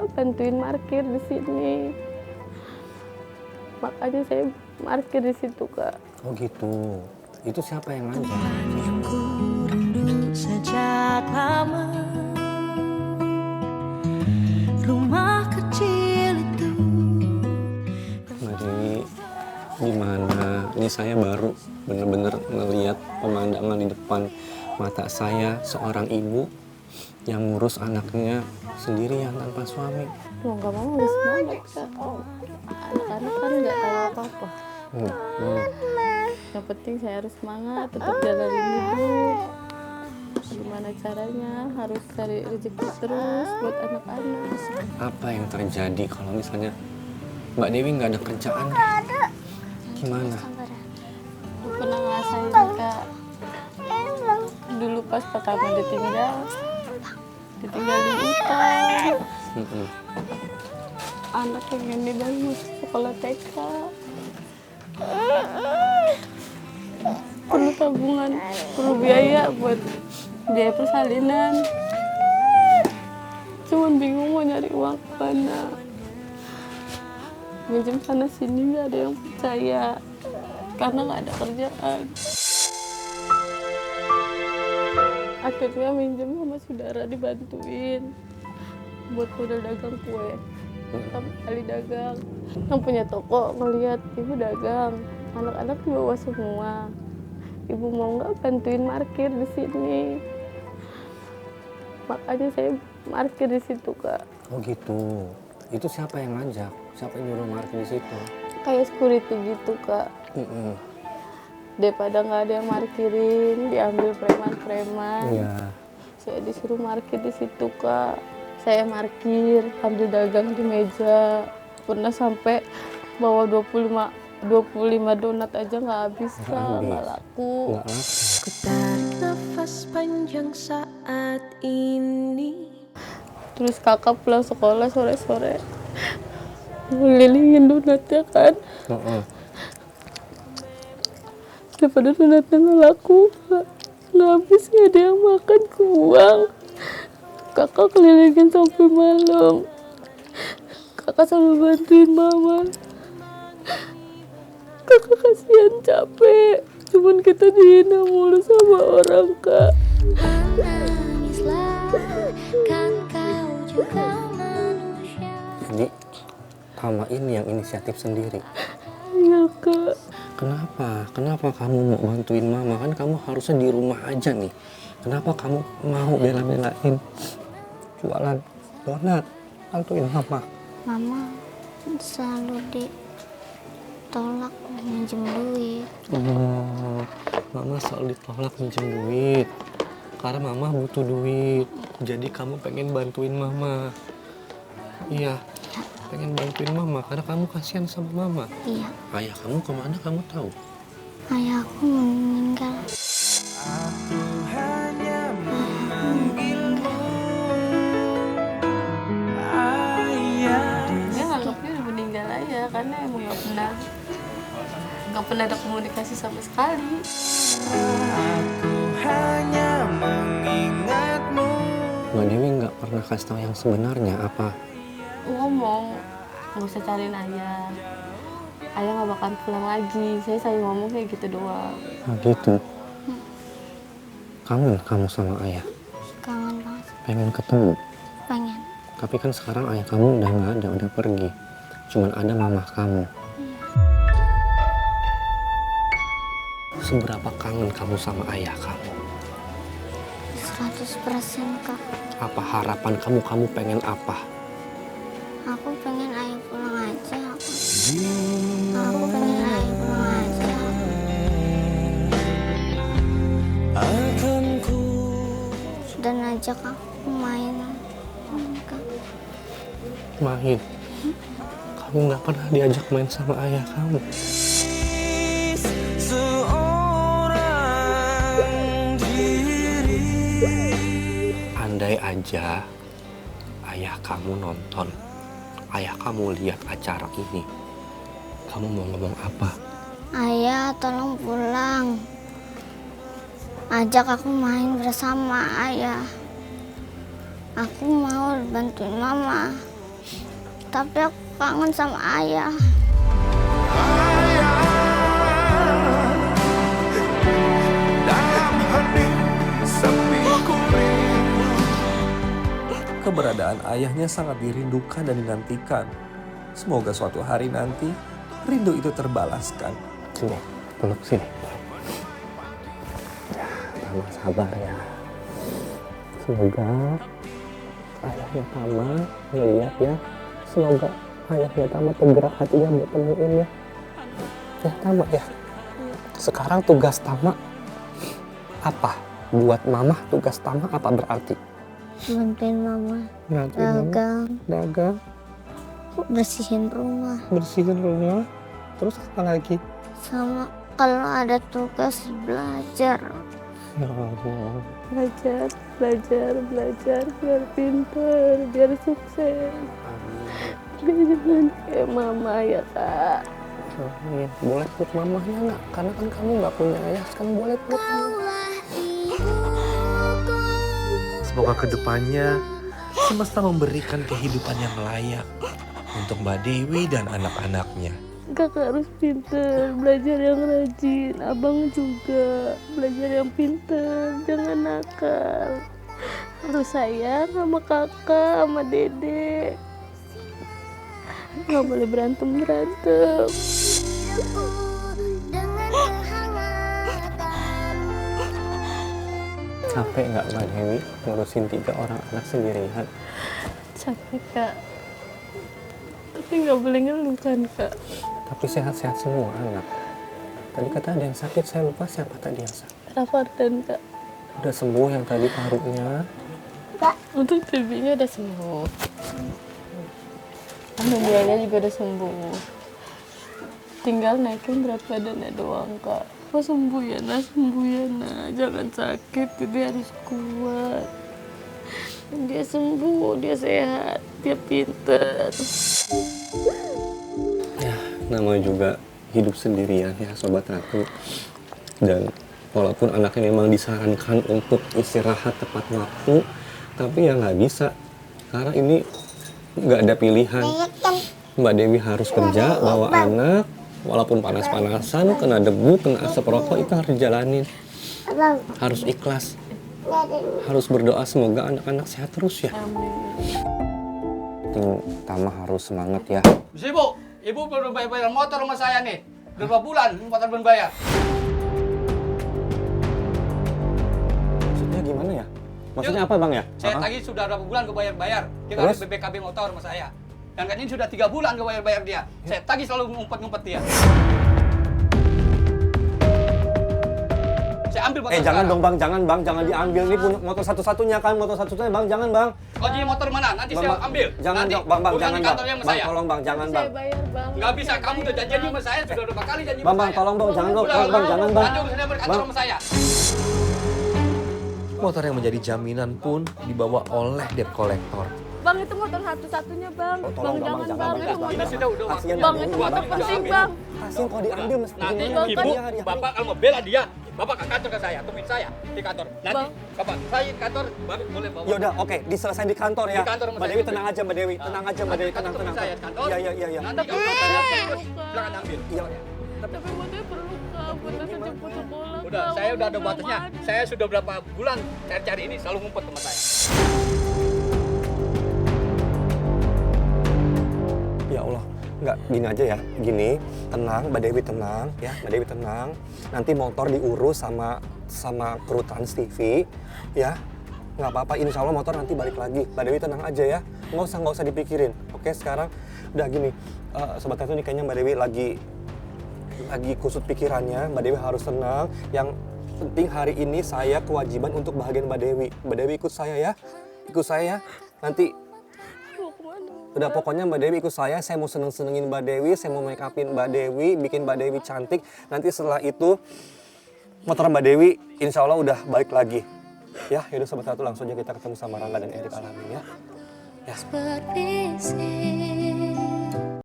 nggak bantuin parkir di sini. Makanya saya parkir di situ, Kak. Oh gitu. Itu siapa yang ngajak? Yang ku rindu sejak lama, rumah kecil itu. Mbak Dewi, gimana? Ini saya baru bener-bener ngeliat pemandangan di depan mata saya, seorang ibu yang ngurus anaknya sendirian tanpa suami. Mau nggak mau harus semangat, Kak. Anak-anak kan nggak tahu apa-apa. Yang penting saya harus semangat, tetap jalanin hidup. Gimana caranya, harus cari rezeki terus buat anak-anak. Apa yang terjadi kalau misalnya Mbak Dewi nggak ada kerjaan? Gimana? Aku pernah ngerasain, Kak. Dulu pas pertama ditinggal di hutan. Anak pengen dibangun sekolah TK. Perlu tabungan, perlu biaya buat biaya persalinan. Cuman bingung mau nyari uang kemana. Minjem sana sini nggak ada yang percaya karena nggak ada kerjaan. Akhirnya minjem sama saudara dibantuin buat modal dagang kue. Pertama kali dagang, yang punya toko ngeliat ibu dagang, anak-anak dibawa semua. Ibu mau nggak bantuin parkir di sini? Makanya saya parkir di situ, Kak. Oh gitu. Itu siapa yang ngajak? Siapa yang nyuruh parkir di situ? Kayak security gitu, Kak. Daripada nggak ada yang parkirin, diambil preman-preman. Iya. Saya disuruh parkir di situ, Kak. Saya parkir, ambil dagang di meja. Pernah sampai bawa 25 donat aja nggak habis, Kak. Nggak laku. Nggak laku. Ku tarik nafas panjang saat ini. Terus kakak pulang sekolah sore-sore ngelilingin donatnya kan. Daripada donatnya nggak laku, nggak habis, nggak ada yang makan, kebuang. Kakak kelilingin sampai malam. Kakak selalu bantuin mama. Kakak kasihan, capek. Cuman kita dihina mulu sama orang, Kak. Menangislah, kan kau juga manusia. Jadi Mama ini yang inisiatif sendiri. Iya, Kak. Kenapa? Kenapa kamu mau bantuin Mama? Kan kamu harusnya di rumah aja nih. Kenapa kamu mau bela-belain jualan donat, bantuin Mama? Mama selalu ditolak minjem duit. Mama selalu ditolak minjem duit karena Mama butuh duit. Jadi kamu pengen bantuin Mama. Iya, pengen bantuin Mama karena kamu kasihan sama Mama. Iya, Ayah kamu kemana kamu tahu? ayahku meninggal. Dia nganggapnya udah meninggal aja karena emang nggak pernah ada komunikasi sama sekali. Mbak Dewi nggak pernah kasih tahu yang sebenarnya apa? Ngomong nggak usah cariin ayah nggak bakal pulang lagi. Saya selalu ngomong kayak gitu doang. Nah gitu. Kamu sama ayah Kangen banget, pengen ketemu. pengen. Tapi kan sekarang ayah kamu udah nggak ada, udah pergi. Cuman ada mama kamu. Seberapa kangen kamu sama ayah kamu? 100% Kak. Apa harapan kamu? Kamu pengen apa? Aku pengen ayah pulang aja. Aku pengen ayah pulang aja. Dan ajak aku main. Kak. Main. Kamu nggak pernah diajak main sama ayah kamu. Andai aja ayah kamu nonton, ayah kamu lihat acara ini, kamu mau ngomong apa? Ayah, tolong pulang. Ajak aku main bersama ayah. Aku mau bantuin mama. Tapi aku kangen sama ayah. Keberadaan ayahnya sangat dirindukan dan dinantikan. Semoga suatu hari nanti rindu itu terbalaskan. Sini, peluk sini. Ya, Tama sabar ya. Semoga ayahnya Tama ngeliat ya. Semoga ayahnya Tama tergerak hatinya buat temuin ya. Ya Tama ya. Sekarang tugas Tama apa? Buat Mama tugas Tama apa berarti? Bantuin mama Dagang. Dagang. bersihin rumah. Bersihin rumah. Terus apa lagi? Sama kalau ada tugas belajar. Ya Allah. Belajar biar pintar, biar sukses. Dia jangan kayak mama ya kak. Amin. Boleh peluk mamanya nggak? Karena kan kamu nggak punya ayah, sekarang boleh peluk mama. Semoga kedepannya semesta memberikan kehidupan yang layak untuk Mbak Dewi dan anak-anaknya. Kakak harus pintar, belajar yang rajin. Abang juga belajar yang pintar, jangan nakal. Harus sayang sama kakak, sama dede. Gak boleh berantem-berantem. Capek nggak Mbak Dewi ngurusin 3 orang anak sendirian? Capek kak. Tapi gak boleh ngeluh kan kak. Tapi sehat-sehat semua anak. Tadi kata ada yang sakit, saya lupa siapa tadi yang sakit. Rafardan kak. Udah sembuh yang tadi parunya. Untuk babynya udah sembuh. Alhamdulillah juga udah sembuh. Tinggal naikin berat badannya doang kak. Oh sembuh ya nak, jangan sakit, dia harus kuat. Dia sembuh, dia sehat, dia pinter. Ya, namanya juga hidup sendirian ya Sobat Ratu. Dan walaupun anaknya memang disarankan untuk istirahat tepat waktu, tapi ya nggak bisa. Karena ini nggak ada pilihan. Mbak Dewi harus kerja, bawa anak. Walaupun panas-panasan, kena debu, kena asap rokok, itu harus dijalanin. Harus ikhlas. Harus berdoa semoga anak-anak sehat terus ya. Amin. Tama harus semangat ya. Ibu belum bayar motor rumah saya nih. Berapa bulan motor belum bayar? Maksudnya gimana ya? Maksudnya apa Bang ya? Saya tagih sudah berapa bulan gue bayar. Dia Terus? harus BPKB motor rumah saya. Yang kan ini sudah 3 bulan gue bayar dia. Saya tagih selalu ngumpet-ngumpet dia. Saya ambil motor Jangan sekarang. dong Bang, jangan diambil. Ini punya motor satu-satunya kan, motor satu-satunya Bang, jangan Bang. Kunci motor mana? Nanti saya ambil. Jangan Nanti dong, Bang, urusan jangan di Bang. kantornya sama Bang, saya. tolong Bang, jangan Bang. Saya bayar bang. Nggak bisa, kamu udah janji sama saya, sudah berapa kali janji Bang, sama Bang, saya. tolong Bang, jangan dong, Udah, Bang, jangan Bang. Nanti urusannya berkantor Bang. sama saya. Motor yang menjadi jaminan pun dibawa oleh debt collector. Bang itu motor satu-satunya bang. Tolong Bang dong, jangan Bang, bang, jangan, itu Bang. motor. Sudah udah. Kasihan Bang Dewi, itu Bang. motor penting bang. Kasihan kalau diambil mesti Nanti gimana? ibu, Hadiah. bapak kalau membela dia, bapak ke kantor ke saya, temuin saya di kantor. Nanti Bang. bapak saya di kantor, bapak boleh bawa. Yaudah, oke, diselesain di kantor ya. Di kantor sama Mbak saya. Dewi tenang aja Mbak Dewi, tenang aja Mbak Dewi, tenang. Saya di kantor. Iya. Nanti kalau saya terus, silakan ambil. Iya. Tapi motornya perlu kak, buat nanti jemput sekolah. Udah, Kak. saya udah ada Belum batasnya. ada. Saya sudah berapa bulan cari-cari ini selalu ngumpet sama saya. Ya Allah, nggak gini aja ya, gini, tenang, Mbak Dewi tenang, ya, Mbak Dewi tenang. Nanti motor diurus sama kru Trans TV, ya, nggak apa-apa. Insya Allah motor nanti balik lagi. Mbak Dewi tenang aja ya, nggak usah dipikirin. Oke, sekarang udah gini, Sobat Ratu ini kayaknya Mbak Dewi lagi kusut pikirannya. Mbak Dewi harus tenang. Yang penting hari ini saya kewajiban untuk bahagian Mbak Dewi. Mbak Dewi ikut saya ya, Nanti Mau kemana? udah pokoknya Mbak Dewi ikut saya mau seneng-senengin Mbak Dewi, saya mau make upin Mbak Dewi, bikin Mbak Dewi cantik. Nanti setelah itu motor Mbak Dewi insya Allah udah balik lagi. Ya, yaudah Sobat Ratu langsung aja kita ketemu sama Rangga dan Erik Alamin ya. Berpisah